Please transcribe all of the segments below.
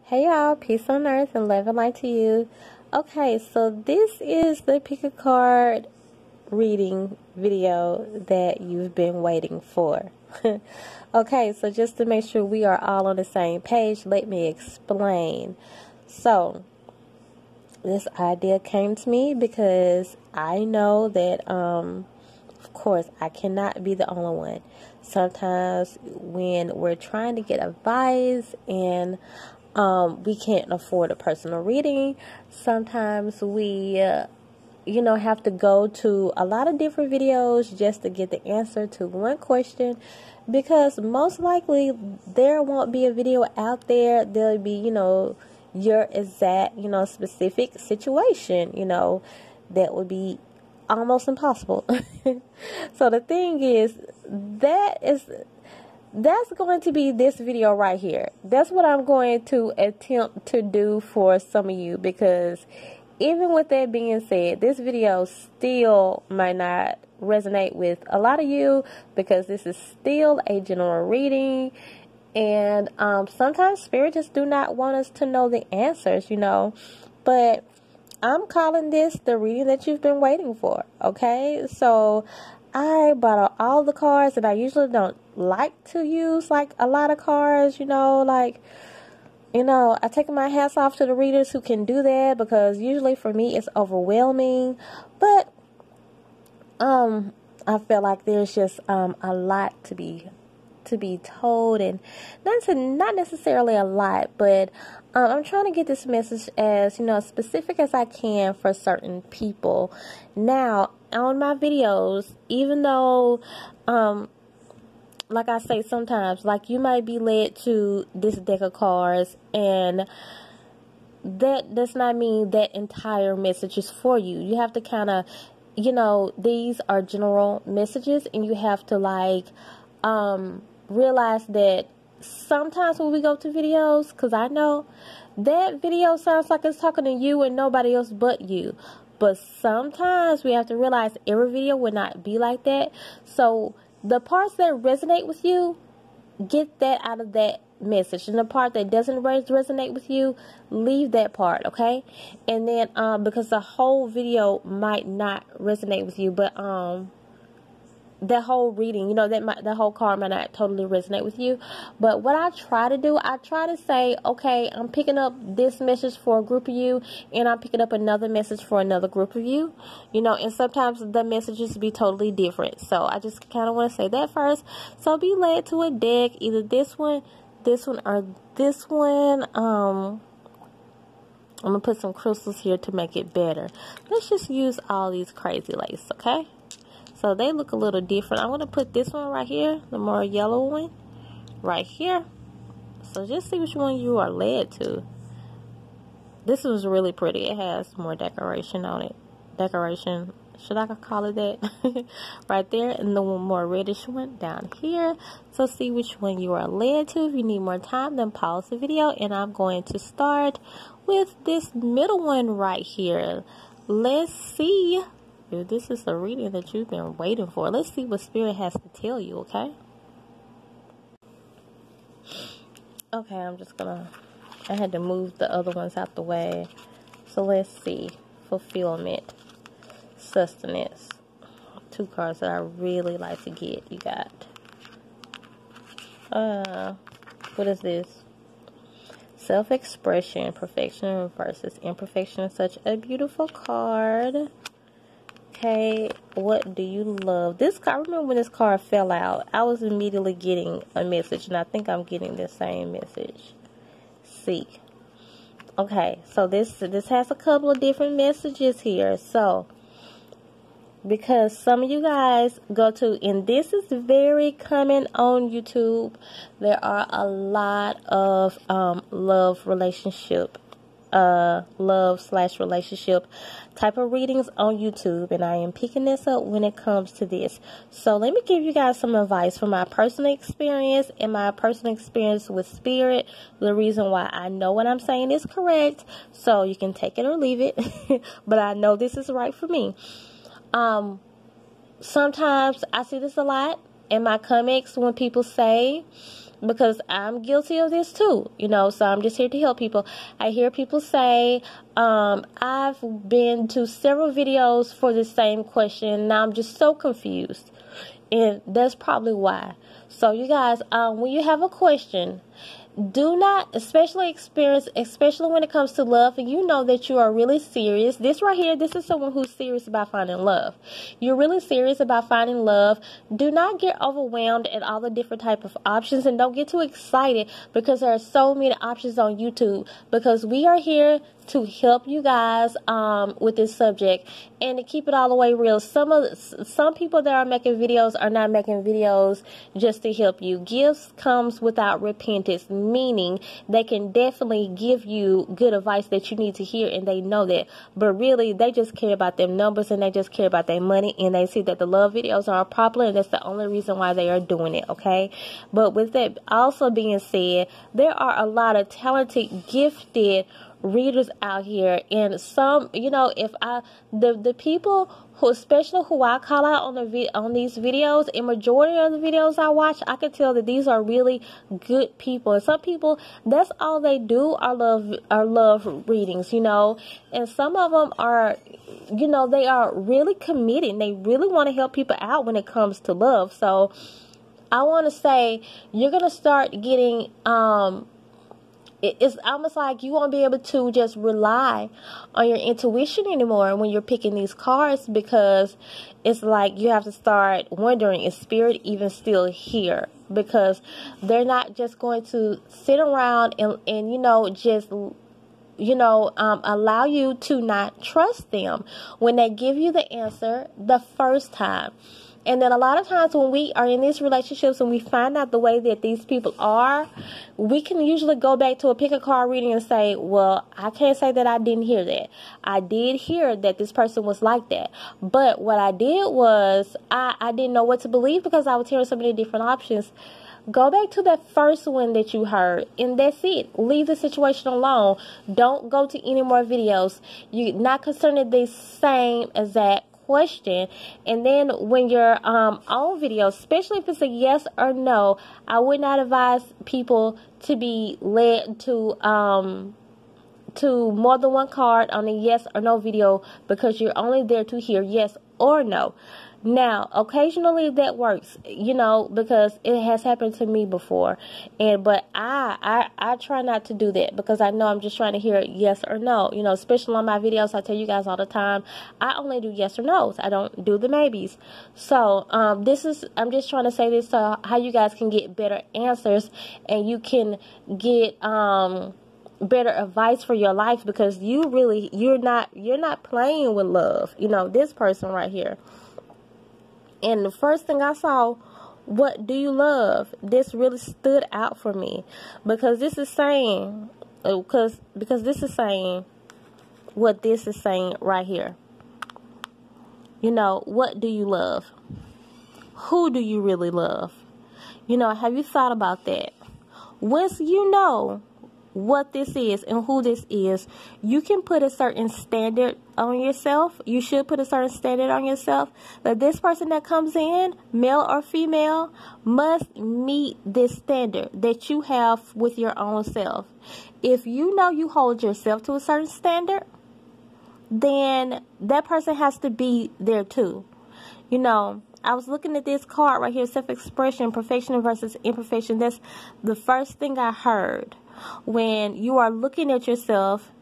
Hey y'all, peace on earth and love and light to you. Okay, so this is the pick a card reading video that you've been waiting for. Okay, so just to make sure we are all on the same page, let me explain. So, this idea came to me because I know that, of course, I cannot be the only one. Sometimes when we're trying to get advice and we can't afford a personal reading, sometimes we, have to go to a lot of different videos just to get the answer to one question, because most likely there won't be a video out there. There'll be, your exact, specific situation, that would be almost impossible. So the thing is, that's going to be this video right here. That's what I'm going to attempt to do for some of you, because even with that being said, this video still might not resonate with a lot of you, because this is still a general reading, and sometimes spirit just do not want us to know the answers, but I'm calling this the reading that you've been waiting for. Okay, so I bought out all the cards, and I usually don't like to use like a lot of cards, I take my hats off to the readers who can do that, because usually for me it's overwhelming. But I feel like there's just a lot to be told, and not necessarily a lot, but I'm trying to get this message as specific as I can for certain people. Now, on my videos, even though like I say, sometimes like you might be led to this deck of cards, and that does not mean that entire message is for you. You have to kind of, these are general messages, and you have to like realize that sometimes when we go to videos, because I know that video sounds like it's talking to you and nobody else but you, but sometimes we have to realize every video will not be like that. So the parts that resonate with you, get that out of that message, and the part that doesn't resonate with you, leave that part, okay? And then because the whole video might not resonate with you, but that whole reading, that whole card might not totally resonate with you. But what I try to do, I try to say, okay, I'm picking up this message for a group of you, and I'm picking up another message for another group of you, and sometimes the messages be totally different. So I just kind of want to say that first. So be led to a deck, either this one, or this one. I'm going to put some crystals here to make it better. Let's just use all these crazy lace, okay? So they look a little different. I'm going to put this one right here, the more yellow one, right here. So just see which one you are led to. This one's really pretty. It has more decoration on it. Decoration, should I call it that? Right there. And the one more reddish one down here. So see which one you are led to. If you need more time, then pause the video. And I'm going to start with this middle one right here. Let's see if this is the reading that you've been waiting for. Let's see what Spirit has to tell you, okay? Okay, I had to move the other ones out the way. So let's see. Fulfillment. Sustenance. Two cards that I really like to get. You got. What is this? Self-expression. Perfection versus imperfection. Such a beautiful card. Okay, what do you love? This card, I remember when this card fell out, I was immediately getting a message, and I think I'm getting the same message. See. Okay, so this has a couple of different messages here. So, because some of you guys go to, and this is very common on YouTube, there are a lot of love/relationship type of readings on YouTube, and I am picking this up when it comes to this. So let me give you guys some advice from my personal experience and my personal experience with Spirit. The reason why I know what I'm saying is correct, so you can take it or leave it, but I know this is right for me. Sometimes I see this a lot in my comics when people say because I'm guilty of this too, so I'm just here to help people. I hear people say, I've been to several videos for the same question. Now I'm just so confused. And that's probably why. So you guys, when you have a question, do not, especially when it comes to love, and you know that you are really serious. This right here, this is someone who's serious about finding love. You're really serious about finding love. Do not get overwhelmed at all the different type of options, and don't get too excited because there are so many options on YouTube, because we are here to help you guys with this subject. And to keep it all the way real, some people that are making videos are not making videos just to help you. Gifts comes without repentance, meaning they can definitely give you good advice that you need to hear, and they know that. But really, they just care about their numbers, and they just care about their money, and they see that the love videos are popular, and that's the only reason why they are doing it, okay? But with that also being said, there are a lot of talented, gifted readers out here, and some, the people who, especially who I call out on these videos, and majority of the videos I watch, I can tell that these are really good people. And some people, that's all they do are love readings, and some of them are, they are really committed. They really want to help people out when it comes to love. So I want to say, you're gonna start getting it's almost like you won't be able to just rely on your intuition anymore when you're picking these cards, because it's like you have to start wondering, is spirit even still here? Because they're not just going to sit around and just allow you to not trust them when they give you the answer the first time. And then a lot of times when we are in these relationships and we find out the way that these people are, we can usually go back to a pick a card reading and say, well, I can't say that I didn't hear that. I did hear that this person was like that. But what I did was I didn't know what to believe because I was hearing so many different options. Go back to that first one that you heard, and that's it. Leave the situation alone. Don't go to any more videos. You're not concerning the same exact question. And then when you're on video, especially if it's a yes or no, I would not advise people to be led to more than one card on a yes or no video, because you're only there to hear yes or no. Now, occasionally that works, because it has happened to me before. But I try not to do that, because I know I'm just trying to hear yes or no. Especially on my videos, I tell you guys all the time, I only do yes or no's. I don't do the maybes. So, I'm just trying to say this so how you guys can get better answers, and you can get, better advice for your life, because you're not playing with love. This person right here. And the first thing I saw, what do you love? This really stood out for me, because this is saying, because this is saying what this is saying right here. What do you love? Who do you really love? Have you thought about that? Once you know what this is and who this is, you can put a certain standard on yourself. You should put a certain standard on yourself that this person that comes in, male or female, must meet this standard that you have with your own self. If you know you hold yourself to a certain standard, then that person has to be there too. I was looking at this card right here, self-expression, perfection versus imperfection. That's the first thing I heard. When you are looking at yourself,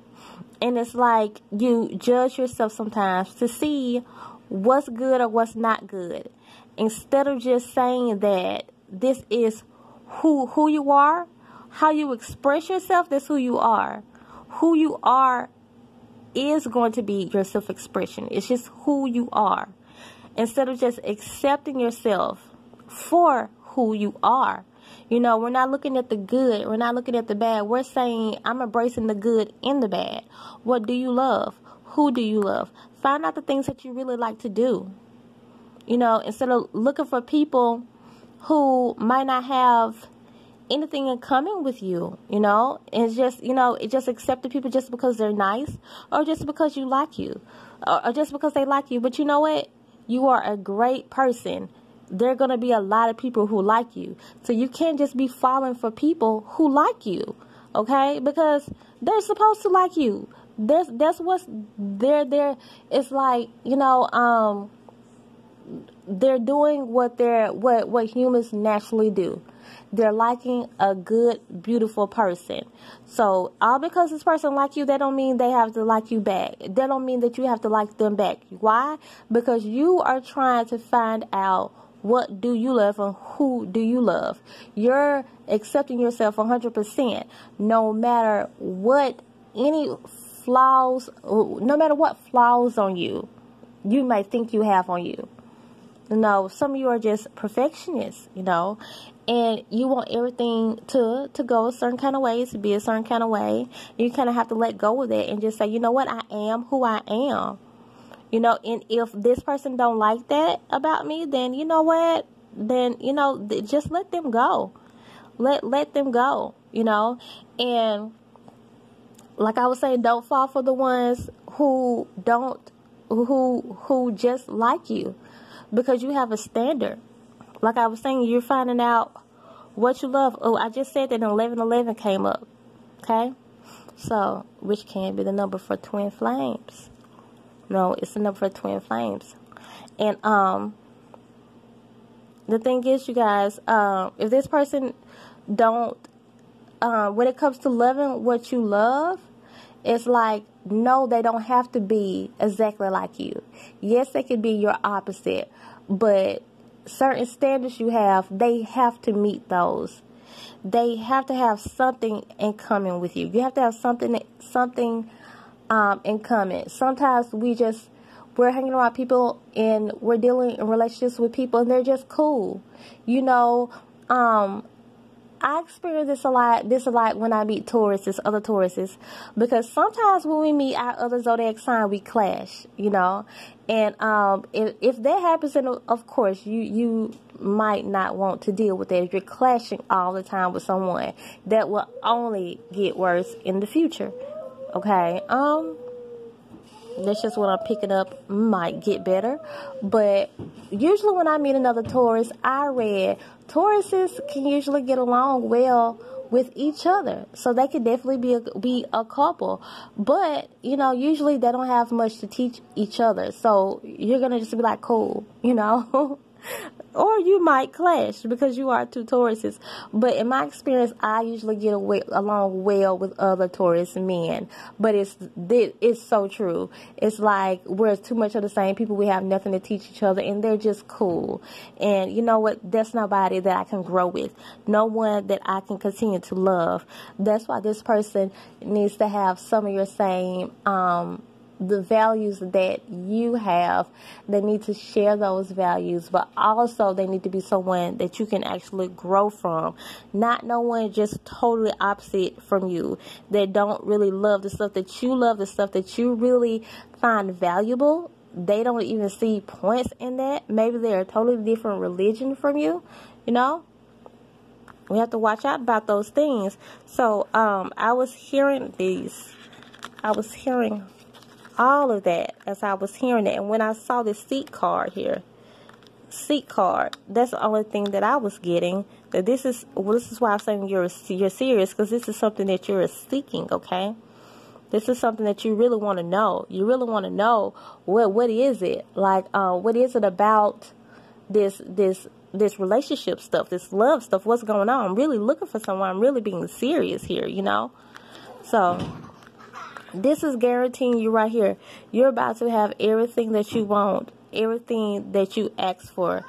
and it's like you judge yourself sometimes to see what's good or what's not good, instead of just saying that this is who you are, how you express yourself, that's who you are. Who you are is going to be your self-expression. It's just who you are. Instead of just accepting yourself for who you are. We're not looking at the good. We're not looking at the bad. We're saying, I'm embracing the good and the bad. What do you love? Who do you love? Find out the things that you really like to do. Instead of looking for people who might not have anything in common with you, It's just, just accept the people just because they're nice, or just because you like you, or just because they like you. But you know what? You are a great person. there are going to be a lot of people who like you. So you can't just be falling for people who like you, okay? Because they're supposed to like you. That's what's there. It's like, you know, they're doing what humans naturally do. They're liking a good, beautiful person. So all because this person like you, that don't mean they have to like you back. That don't mean that you have to like them back. Why? Because you are trying to find out what do you love and who do you love. You're accepting yourself 100%, no matter what any flaws, no matter what flaws on you may think you have on you. You know, some of you are just perfectionists, you know, and you want everything to go a certain kind of way, to be a certain kind of way. You kind of have to let go of that and just say, you know what, I am who I am. You know, and if this person don't like that about me, then you know what? Then, you know, just let them go. Let them go, you know. And like I was saying, don't fall for the ones who just like you. Because you have a standard. Like I was saying, you're finding out what you love. Oh, I just said that 1111 came up. Okay? So, which can be the number for twin flames. No, it's the number for twin flames. And the thing is, you guys, if this person don't, when it comes to loving what you love, it's like, no, they don't have to be exactly like you. Yes, they could be your opposite, but certain standards you have, they have to meet those. They have to have something in common with you. You have to have something in common. Sometimes we're hanging around people and we're dealing in relationships with people and they're just cool. You know, I experience this a lot when I meet Tauruses, other Tauruses, because sometimes when we meet our other zodiac sign, we clash, you know, and if that happens, then of course you might not want to deal with that. If you're clashing all the time with someone, that will only get worse in the future. Okay, that's just what I'm picking up. Might get better, but usually when I meet another Taurus, I read Tauruses can usually get along well with each other, so they could definitely be a couple. But you know, usually they don't have much to teach each other, so you're gonna just be like, cool, you know. Or you might clash because you are two Tauruses. But in my experience, I usually get along well with other Taurus men. But it's so true. It's like we're too much of the same people. We have nothing to teach each other, and they're just cool. And you know what? That's nobody that I can grow with. No one that I can continue to love. That's why this person needs to have some of your same the values that you have. They need to share those values, but also they need to be someone that you can actually grow from. Not no one just totally opposite from you, that don't really love the stuff that you love, the stuff that you really find valuable. They don't even see points in that. Maybe they're a totally different religion from you, you know. We have to watch out about those things. So I was hearing all of that as I was hearing it. And when I saw the seat card here, that's the only thing that I was getting. That this is why I'm saying you're serious, because this is something that you're seeking, okay? This is something that you really want to know. You really want to know what is it? Like, what is it about this relationship stuff, this love stuff? What's going on? I'm really looking for someone. I'm really being serious here, you know? So this is guaranteeing you right here. You're about to have everything that you want, everything that you ask for.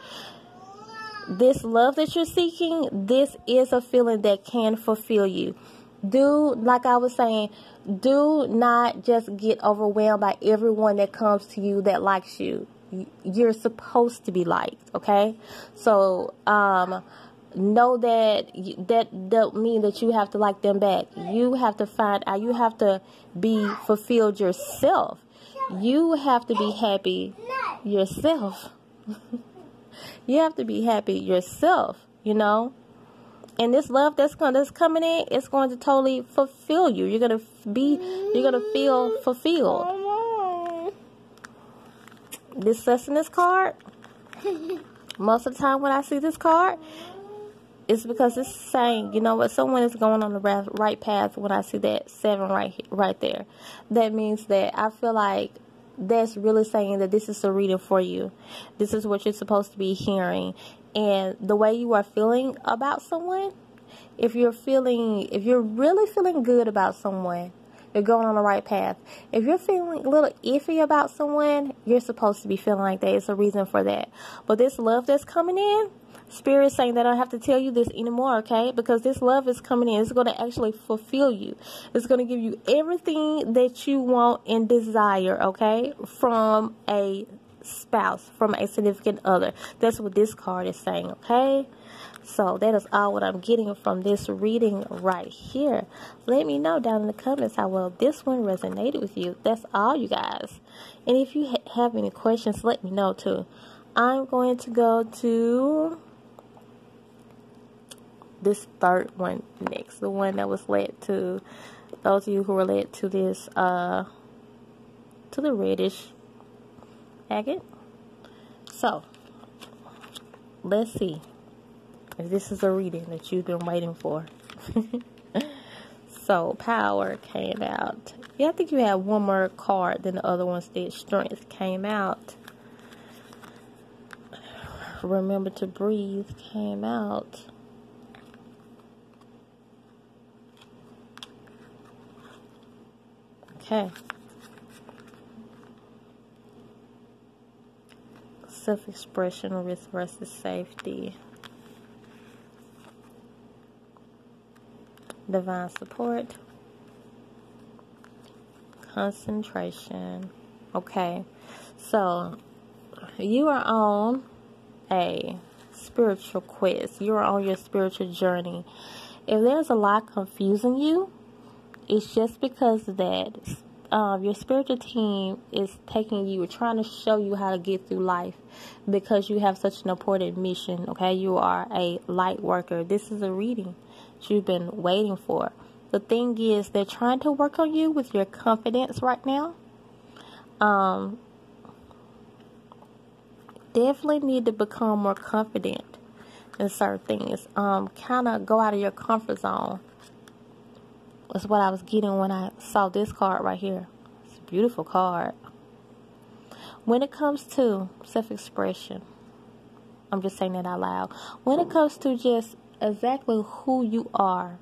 This love that you're seeking, this is a feeling that can fulfill you. Like I was saying, do not just get overwhelmed by everyone that comes to you that likes you. You're supposed to be liked, okay? So, know that don't mean that you have to like them back. You have to find out. You have to be fulfilled yourself. You have to be happy yourself. You have to be happy yourself, you know. And this love that's coming in, it's going to totally fulfill you. You're gonna feel fulfilled. This sustenance card, Most of the time when I see this card, it's because it's saying, you know what, someone is going on the right path. When I see that 7 right there, that means that I feel like that's really saying that this is a reading for you. This is what you're supposed to be hearing. And the way you are feeling about someone, if you're really feeling good about someone, you're going on the right path. If you're feeling a little iffy about someone, you're supposed to be feeling like that. It's a reason for that. But this love that's coming in, Spirit is saying that I don't have to tell you this anymore, okay? Because this love is coming in. It's going to actually fulfill you. It's going to give you everything that you want and desire, okay? From a spouse, from a significant other. That's what this card is saying, okay? So that is all what I'm getting from this reading right here. Let me know down in the comments how well this one resonated with you. That's all, you guys. And if you have any questions, let me know too. I'm going to go to this third one next. The one that was led to those of you who were led to this, to the reddish agate. So, let's see if this is a reading that you've been waiting for. So, power came out. Yeah, I think you had one more card than the other ones did. Strength came out. Remember to breathe came out. Okay. Self-expression, risk versus safety. Divine support. Concentration. Okay. So, you are on a spiritual quest. You are on your spiritual journey. If there's a lot confusing you, it's just because that your spiritual team is taking you, trying to show you how to get through life because you have such an important mission, okay? You are a light worker. This is a reading that you've been waiting for. The thing is, they're trying to work on you with your confidence right now. Definitely need to become more confident in certain things. Kind of go out of your comfort zone. That's what I was getting when I saw this card right here. It's a beautiful card. When it comes to self-expression, I'm just saying that out loud. When it comes to just exactly who you are,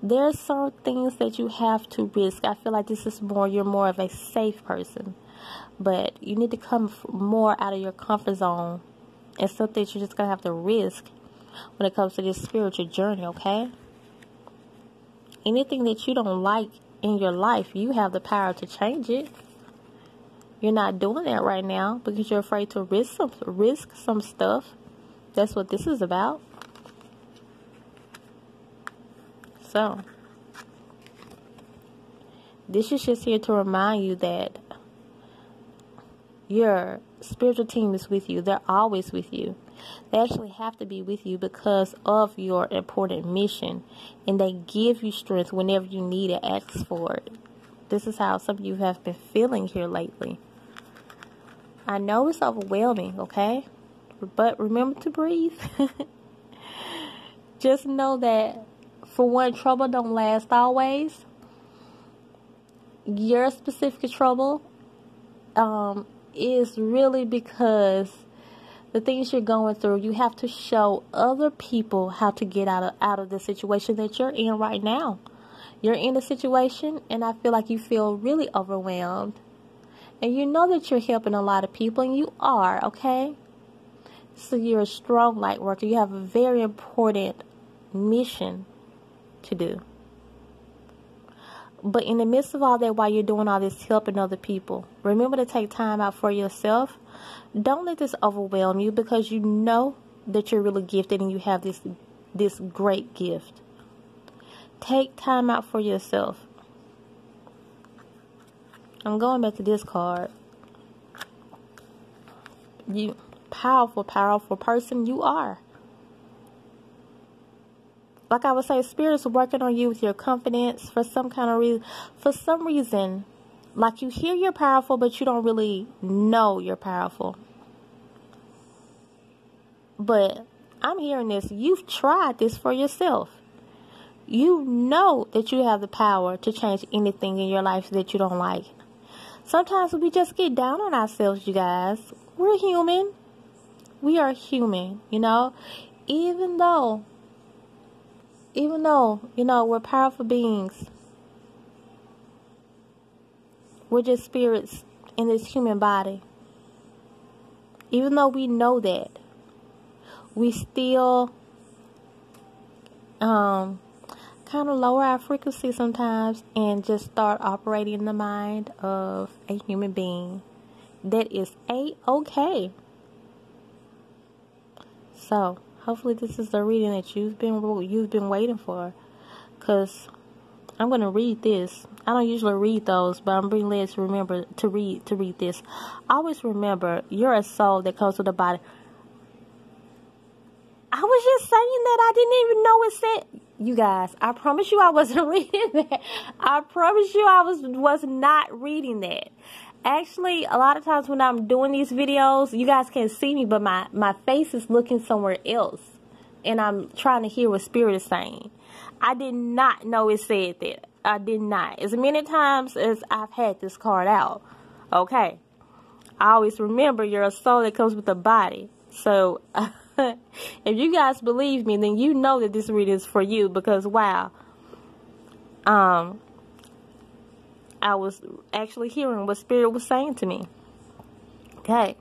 there's some things that you have to risk. I feel like this is you're more of a safe person. But you need to come more out of your comfort zone. And something that you're just going to have to risk when it comes to this spiritual journey, okay? Anything that you don't like in your life, you have the power to change it. You're not doing that right now because you're afraid to risk some stuff. That's what this is about. So, this is just here to remind you that your spiritual team is with you. They're always with you. They actually have to be with you because of your important mission. And they give you strength whenever you need it, ask for it. This is how some of you have been feeling here lately. I know it's overwhelming, okay? But remember to breathe. Just know that, for one, trouble don't last always. Your specific trouble is really because the things you're going through, you have to show other people how to get out of the situation that you're in right now. You're in a situation and I feel like you feel really overwhelmed. And you know that you're helping a lot of people, and you are, okay? So you're a strong light worker. You have a very important mission to do. But in the midst of all that, while you're doing all this helping other people, remember to take time out for yourself. Don't let this overwhelm you because you know that you're really gifted and you have this great gift. Take time out for yourself. I'm going back to this card. You powerful person you are. Like I would say, Spirit's working on you with your confidence for some kind of reason. For some reason, like you hear you're powerful, but you don't really know you're powerful. But I'm hearing this. You've tried this for yourself. You know that you have the power to change anything in your life that you don't like. Sometimes we just get down on ourselves, you guys. We're human. We are human, you know. Even though, we're powerful beings. We're just spirits in this human body. Even though we know that, we still kind of lower our frequency sometimes and just start operating in the mind of a human being. That is A-okay. So, hopefully this is the reading that you've been waiting for. Because I'm going to read this. I don't usually read those, but I'm being led to remember to read this. Always remember, you're a soul that comes with a body. I was just saying that. I didn't even know it said. You guys, I promise you I wasn't reading that. I promise you I was not reading that. Actually, a lot of times when I'm doing these videos, you guys can't see me, but my face is looking somewhere else. And I'm trying to hear what Spirit is saying. I did not know it said that. I did not. As many times as I've had this card out. Okay. I always remember you're a soul that comes with a body. So, if you guys believe me, then you know that this reading is for you. Because, wow. I was actually hearing what Spirit was saying to me. Okay.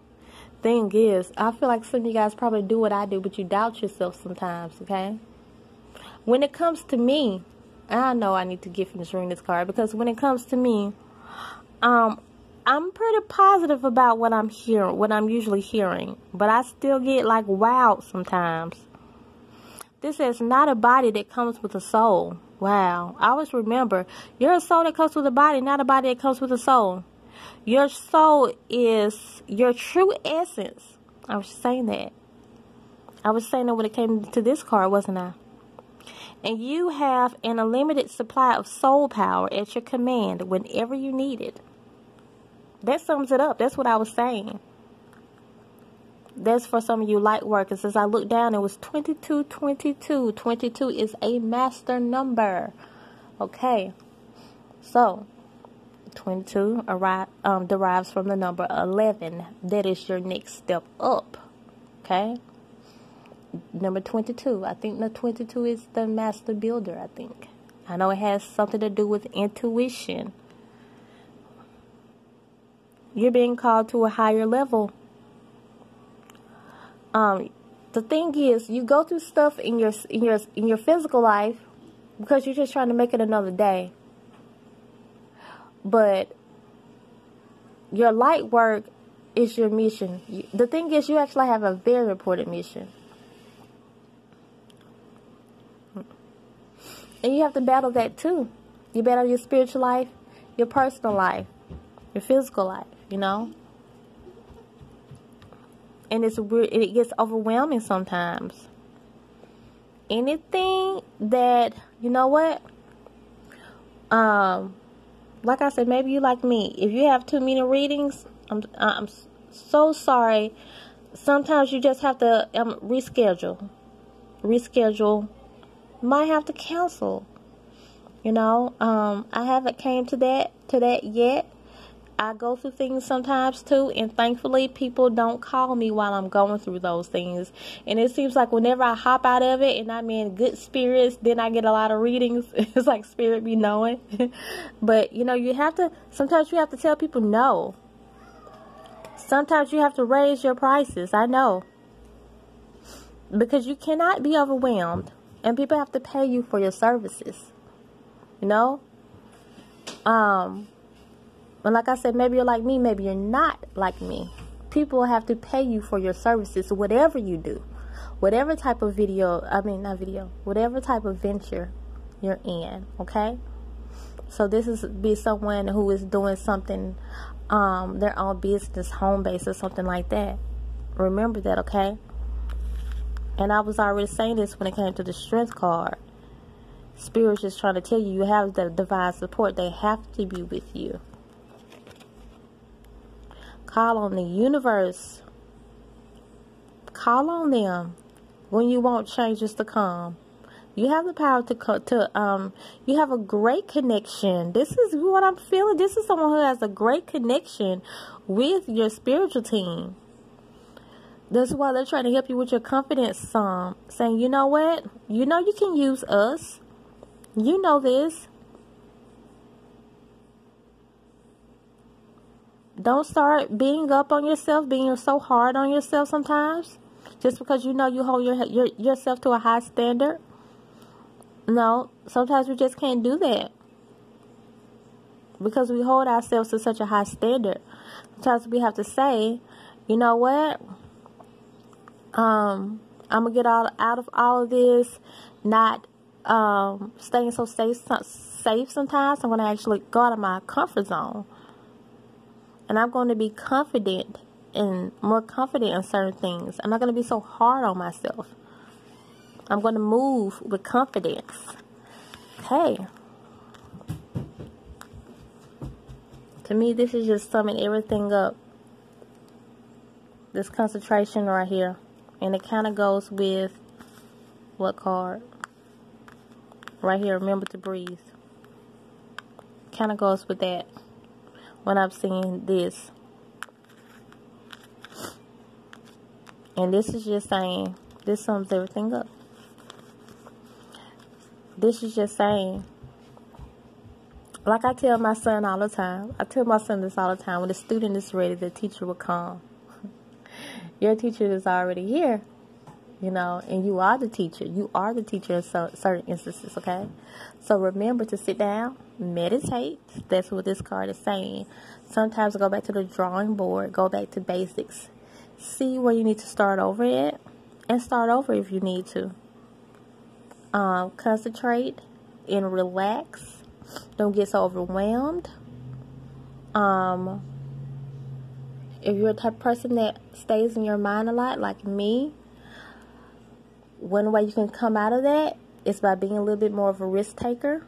Thing is, I feel like some of you guys probably do what I do, but you doubt yourself sometimes, okay? When it comes to me, I know I need to get finished reading this card, because when it comes to me, I'm pretty positive about what I'm hearing, what I'm usually hearing, but I still get like wowed sometimes. This is not a body that comes with a soul. Wow. I always remember, you're a soul that comes with a body, not a body that comes with a soul. Your soul is your true essence. I was saying that. I was saying that when it came to this card, wasn't I? And you have an unlimited supply of soul power at your command whenever you need it. That sums it up. That's what I was saying. That's for some of you light workers. As I looked down, it was 2222. 22 is a master number. Okay. So, 22 derives from the number 11. That is your next step up. Okay. Number 22. I think the 22 is the master builder, I think. I know it has something to do with intuition. You're being called to a higher level. The thing is, you go through stuff in your physical life because you're just trying to make it another day. But your light work is your mission. The thing is, you actually have a very important mission. And you have to battle that too. You battle your spiritual life, your personal life, your physical life, you know. And it's weird, it gets overwhelming sometimes. Anything that, you know what? Like I said, maybe you like me. If you have too many readings, I'm so sorry. Sometimes you just have to reschedule. Might have to cancel. You know, I haven't came to that yet. I go through things sometimes too, and thankfully people don't call me while I'm going through those things. And it seems like whenever I hop out of it and I'm in good spirits, then I get a lot of readings. It's like Spirit be knowing. But you know, sometimes you have to tell people no. Sometimes you have to raise your prices. I know. Because you cannot be overwhelmed, and people have to pay you for your services. You know? And like I said, maybe you're like me, maybe you're not like me. People have to pay you for your services, whatever you do. Whatever type of whatever type of venture you're in, okay? So this is be someone who is doing something, their own business, home base or something like that. Remember that, okay? And I was already saying this when it came to the strength card. Spirit's just trying to tell you, you have the divine support. They have to be with you. Call on the universe. Call on them when you want changes to come. You have the power you have a great connection. This is what I'm feeling. This is someone who has a great connection with your spiritual team. That's why they're trying to help you with your confidence, saying, you know what? You know you can use us. You know this. Don't start being up on yourself, being so hard on yourself sometimes, just because you know you hold yourself to a high standard. No, sometimes we just can't do that because we hold ourselves to such a high standard. Sometimes we have to say, you know what? I'm gonna get out of all of this, not staying so safe sometimes. I'm gonna actually go out of my comfort zone, and I'm going to be confident and more confident in certain things. I'm not going to be so hard on myself. I'm going to move with confidence. Okay. To me, this is just summing everything up. This concentration right here. And it kind of goes with what card? Right here, remember to breathe. Kind of goes with that when I'm seeing this. And this is just saying, this sums everything up. This is just saying, like I tell my son all the time. I tell my son this all the time. When the student is ready, the teacher will come. Your teacher is already here, you know, and you are the teacher. You are the teacher in certain instances, okay? So remember to sit down, meditate. That's what this card is saying. Sometimes go back to the drawing board. Go back to basics. See where you need to start over at, and start over if you need to. Concentrate and relax. Don't get so overwhelmed. If you're the type of person that stays in your mind a lot, like me, one way you can come out of that is by being a little bit more of a risk taker.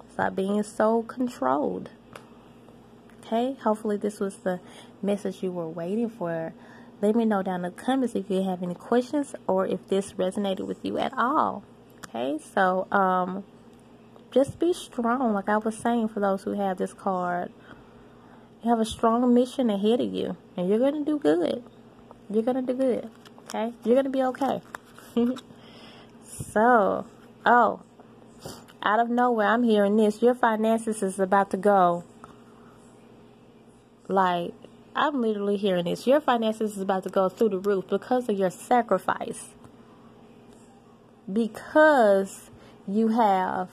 It's by being so controlled. Okay? Hopefully this was the message you were waiting for. Let me know down in the comments if you have any questions or if this resonated with you at all. Okay? So, just be strong, like I was saying, for those who have this card. You have a strong mission ahead of you, and you're going to do good. You're going to do good, okay? You're going to be okay. So, out of nowhere, I'm hearing this. Your finances is about to go. Like, I'm literally hearing this. Your finances is about to go through the roof because of your sacrifice. Because you have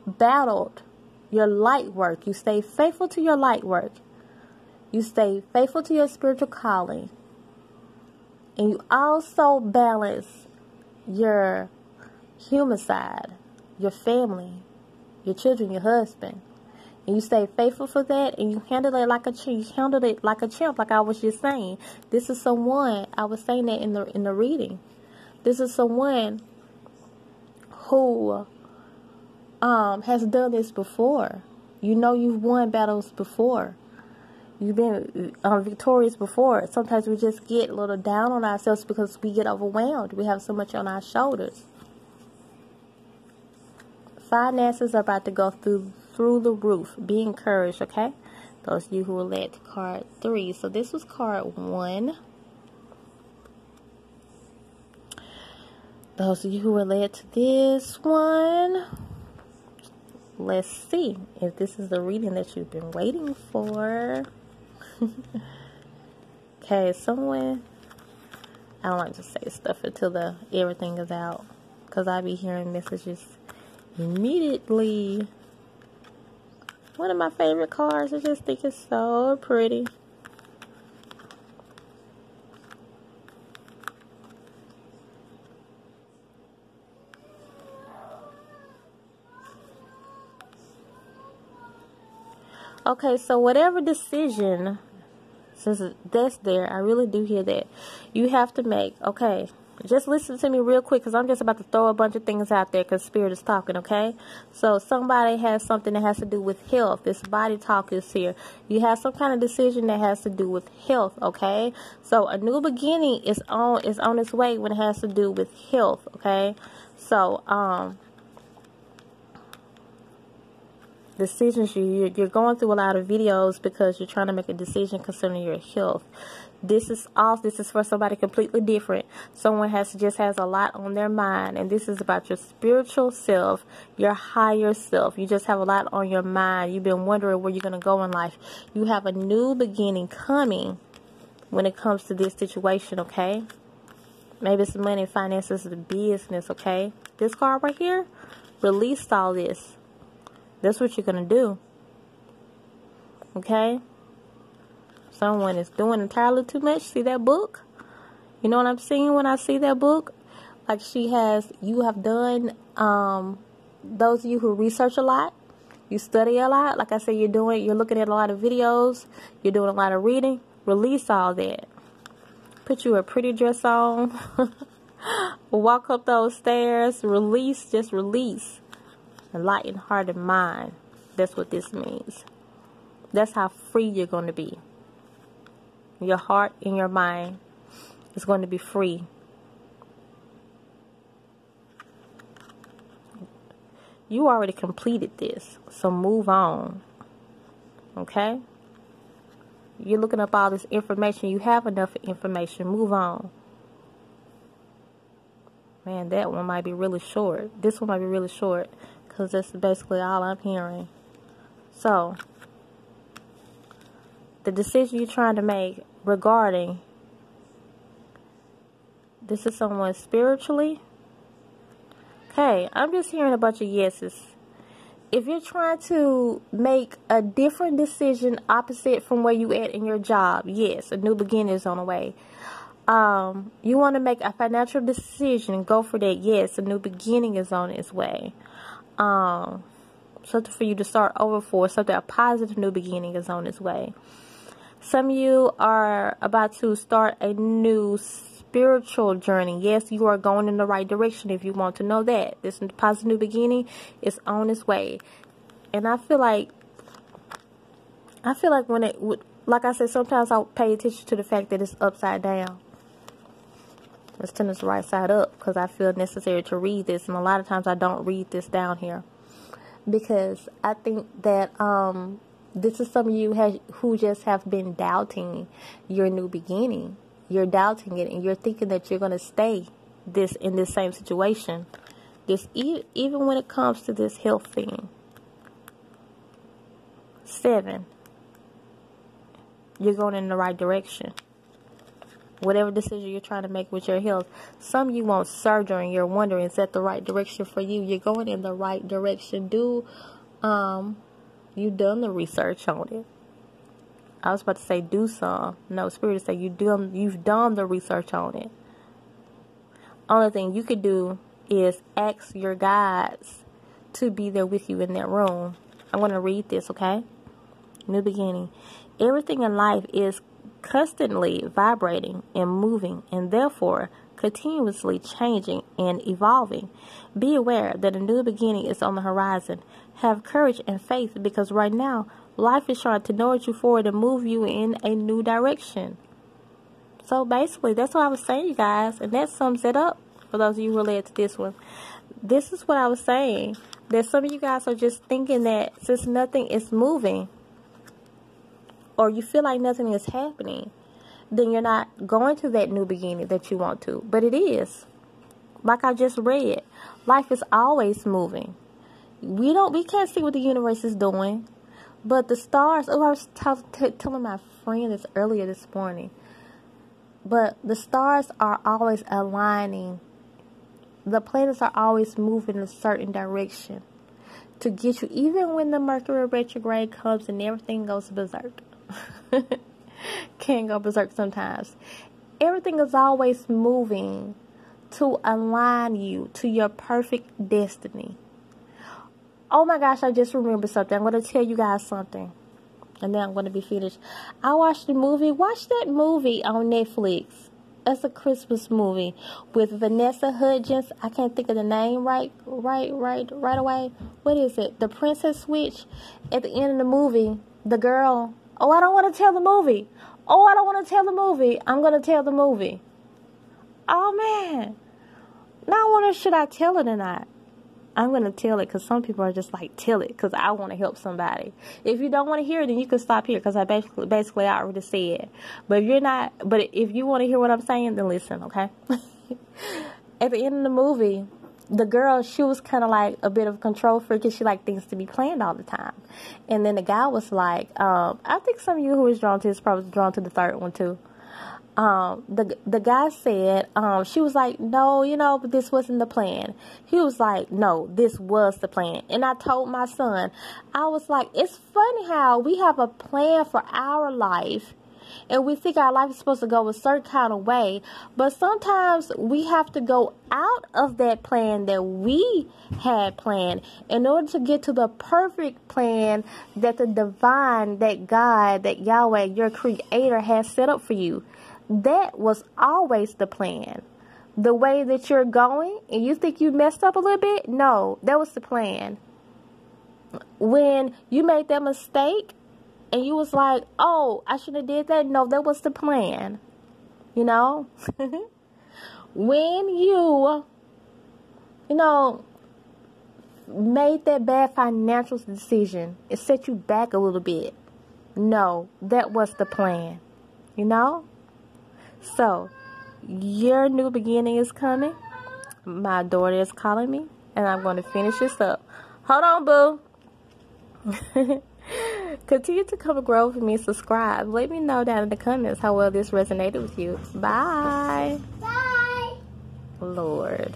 battled your light work. You stay faithful to your light work. You stay faithful to your spiritual calling. And you also balance your human side, your family, your children, your husband. And you stay faithful for that, and you handle it like a champ. You handled it like a champ, like I was just saying. This is someone, I was saying that in the reading. This is someone who has done this before. You know you've won battles before. You've been victorious before. Sometimes we just get a little down on ourselves because we get overwhelmed. We have so much on our shoulders. Finances are about to go through the roof. Be encouraged, okay? Those of you who were led to card 3. So this was card 1. Those of you who were led to this one, let's see if this is the reading that you've been waiting for. Okay, someone, I don't like to say stuff until everything is out, because I be hearing messages immediately. One of my favorite cards, I just think it's so pretty. Okay, so whatever decision, since that's there, I really do hear that, you have to make. Okay, Just listen to me real quick, because I'm just about to throw a bunch of things out there because Spirit is talking, okay? So somebody has something that has to do with health. This body talk is here. You have some kind of decision that has to do with health, okay? So a new beginning is on its way when it has to do with health, okay? So decisions, you're going through a lot of videos because you're trying to make a decision concerning your health. This is for somebody completely different. Someone just has a lot on their mind, and this is about your spiritual self, your higher self. You just have a lot on your mind. You've been wondering where you're going to go in life. You have a new beginning coming when it comes to this situation, okay? Maybe it's money, finances, the business, okay? This card right here, release all this. That's what you're going to do, okay? Someone is doing entirely too much. See that book? You know what I'm seeing when I see that book? Like you have done, those of you who research a lot, you study a lot. Like I said, you're looking at a lot of videos. You're doing a lot of reading. Release all that. Put you a pretty dress on. Walk up those stairs. Release, just release. A light heart and mind. That's what this means. That's how free you're going to be. Your heart and your mind is going to be free. You already completed this, so move on. Okay? You're looking up all this information. You have enough information. Move on. Man, that one might be really short. This one might be really short, because that's basically all I'm hearing. So, the decision you're trying to make regarding, this is someone spiritually. Okay, I'm just hearing a bunch of yeses. If you're trying to make a different decision opposite from where you at in your job, yes, a new beginning is on the way. You want to make a financial decision, go for that. Yes, a new beginning is on its way. Something for you to start over for, something, a positive new beginning is on its way. Some of you are about to start a new spiritual journey. Yes, you are going in the right direction if you want to know that. This positive new beginning is on its way. And I feel like when like I said, sometimes I'll pay attention to the fact that it's upside down. Let's turn this right side up, because I feel necessary to read this. And a lot of times I don't read this down here, because I think that this is some of you who just have been doubting your new beginning. You're doubting it, and you're thinking that you're going to stay in this same situation. Even when it comes to this health thing. 7. You're going in the right direction. Whatever decision you're trying to make with your health. Some of you want surgery, and you're wondering, is that the right direction for you? You're going in the right direction. You've done the research on it. I was about to say do some. No, Spirit is saying you've done the research on it. Only thing you could do is ask your guides to be there with you in that room. I'm going to read this, okay? New beginning. Everything in life is constantly vibrating and moving, and therefore continuously changing and evolving. Be aware that a new beginning is on the horizon. Have courage and faith, because right now life is trying to nudge you forward and move you in a new direction. So basically, that's what I was saying, you guys, and that sums it up for those of you related to this one. This is what I was saying, that some of you guys are just thinking that since nothing is moving, or you feel like nothing is happening, then you're not going to that new beginning that you want to. But it is. Like I just read, life is always moving. We can't see what the universe is doing, but the stars, I was telling my friend this earlier this morning, but the stars are always aligning. The planets are always moving in a certain direction to get you, even when the Mercury retrograde comes and everything goes berserk. Can go berserk sometimes. Everything is always moving to align you to your perfect destiny. Oh my gosh, I just remembered something. I'm going to tell you guys something, and then I'm going to be finished. I watched the movie. Watch that movie on Netflix. It's a Christmas movie with Vanessa Hudgens. I can't think of the name right away. What is it? The Princess Switch. At the end of the movie, the girl. Oh, I don't want to tell the movie. I'm gonna tell the movie. Oh man. Now I wonder, should I tell it or not? I'm going to tell it because some people are just like, tell it because I want to help somebody. If you don't want to hear it, then you can stop here because I basically I already said. But if you want to hear what I'm saying, then listen, okay? At the end of the movie, the girl, she was kind of like a bit of a control freak and she liked things to be planned all the time. And then the guy was like, I think some of you who was drawn to this probably drawn to the third one too. The guy said, she was like, no, but this wasn't the plan. He was like, no, this was the plan. And I told my son, I was like, it's funny how we have a plan for our life and we think our life is supposed to go a certain kind of way, but sometimes we have to go out of that plan that we had planned in order to get to the perfect plan that the divine, that God, that Yahweh, your creator has set up for you. That was always the plan. The way that you're going and you think you messed up a little bit, no, that was the plan. When you made that mistake and you was like, oh, I shouldn't have did that, no, that was the plan. You know? When you made that bad financial decision, it set you back a little bit. No, that was the plan. You know? So, your new beginning is coming. My daughter is calling me, and I'm going to finish this up. Hold on, boo. Continue to come and grow with me. Subscribe. Let me know down in the comments how well this resonated with you. Bye. Bye. Lord.